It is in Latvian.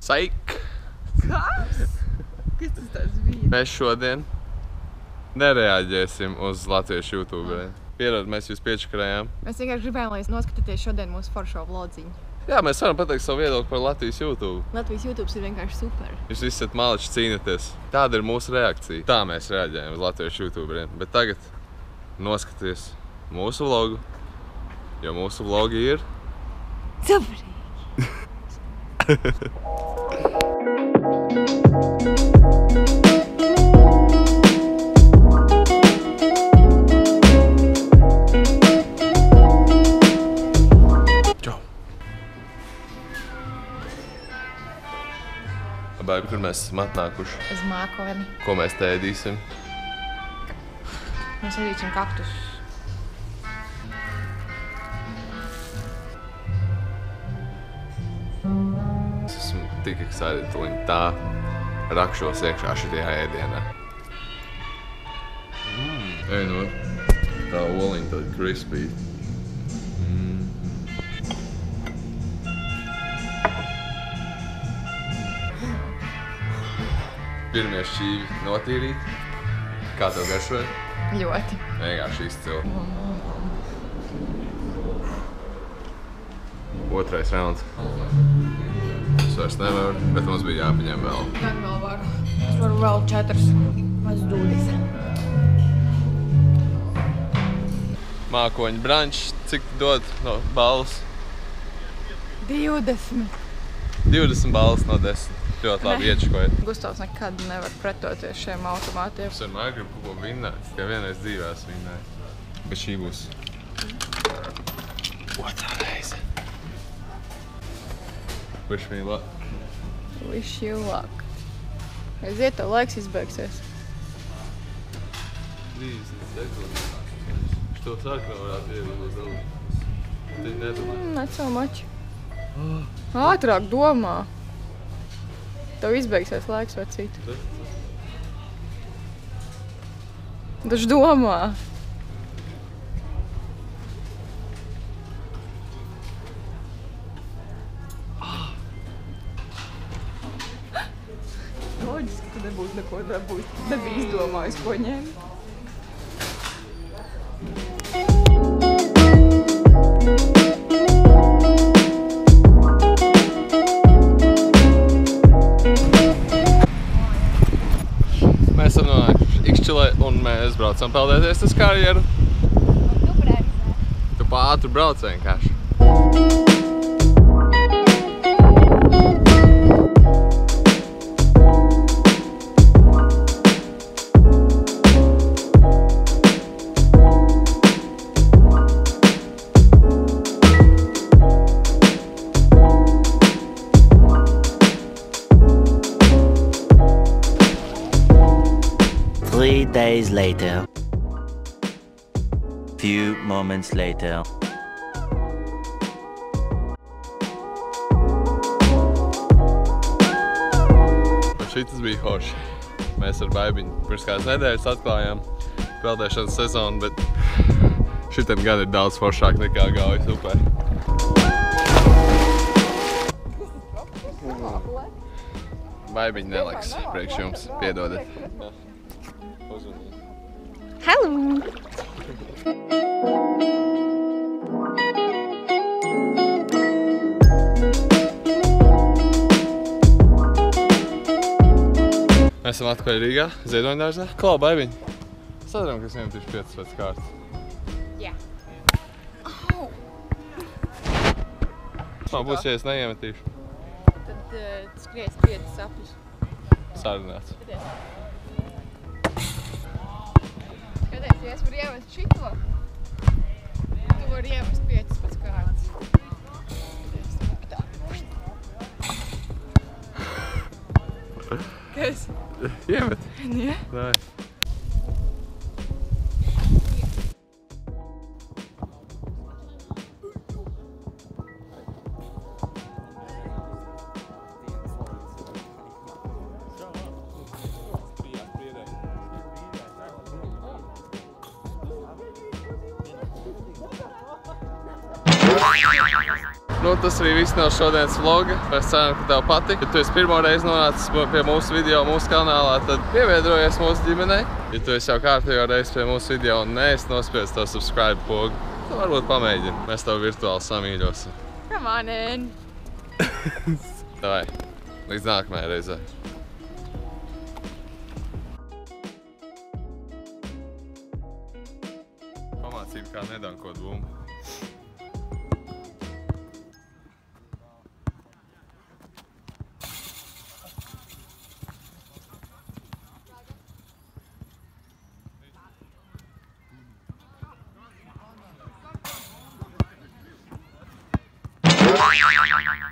Saik! Kas? Kas tas bija? Mēs šodien nereaģēsim uz latviešu youtuberiem. Pierod, mēs jūs piečakarējām. Mēs vienkārši gribējām, lai jūs noskatāties šodien mūsu foršo vlodziņu. Jā, mēs varam pateikt savu viedokli par Latvijas YouTube. Latvijas YouTube ir vienkārši super. Jūs visi esat maliči cīnāties. Tāda ir mūsu reakcija. Tā mēs reaģējam uz latviešu youtuberiem. Bet tagad noskaties mūsu vlogu, jo mūsu vlogi ir... Super! Baibi, kur mēs esam atnākuši? Uz mākoni. Ko mēs te ēdīsim? Mēs ēdīsim kaktus. Es esmu tik excited, tuliņ tā rakšos iekšā šitajā ēdienā. Ej, no, tā oliņa tāda crispy. Pirmie šķīvi notīrīt. Kā tev garšoja? Ļoti. Vienkārši izcili. Otrais rauns. Es vairs nevaru, bet mums bija jāpaņem vēl. Gan vēl varu. Es varu vēl 4 maz dūdis. Mākoņu brančs, cik dod no balvas? 20. 20 balvas no 10. Ļoti labi iečakojiet. Gustavs nekad nevar pretoties šiem automātiem. Es vienmēr gribu kaut ko vinnēt, tikai vienreiz dzīvē es vinnēju. Bet šī būs otrā reize. Wish me luck. Wish you luck. Aiziet, tev laiks izbeigsies. Što sākā varētu ievilkt daudz. Tik nedomā. Not so much. Ātrāk domā. Tev izbeigsies laiks vecīt. Daž domā. Loģiski, tu nebūtu neko dabūt. Nebija izdomājis, ko ņemt. Mēs esam nonākuši Ikšķilē un mēs braucam peldēties uz karjeru. Tu pa ātru brauc vienkārši. Days later. Few moments later. Šitas bija hoši. Mēs ar Baibiņu pirms kādas nedēļas atklājām peldēšanas sezonu, bet šitam gan ir daudz foršāk nekā Gaujas upē. Baibiņu neliks priekš jums, piedodat. Hello! Mēs esam atpakaļ Rīgā, Ziedoņdārzā. Klau, Baibiņ! Sadaram, ka es iemetīšu 5 pēc kārtas. Jā. Man būs, ja es neiemetīšu. Tad skries 5 sapļus. Sarunāts. Skaties, ja es varu iemest šito, tu vari iemest 5 pēc kārtas. Skaties, tā. Kas? Iemet? Nē? Nē. Nu, tas arī viss no šodienas vloga. Mēs ceram, ka tev patika. Ja tu esi pirmo reizi nonācis pie mūsu video mūsu kanālā, tad pievienojies mūsu ģimenei. Ja tu esi jau kārtējo reizi pie mūsu video un neesi nospiedis to subscribe pogu, tad varbūt pamēģini. Mēs tev virtuāli samīļosim. Come on in. Davai, līdz nākamajai reizei. Pamācību kā nedankot bumbu.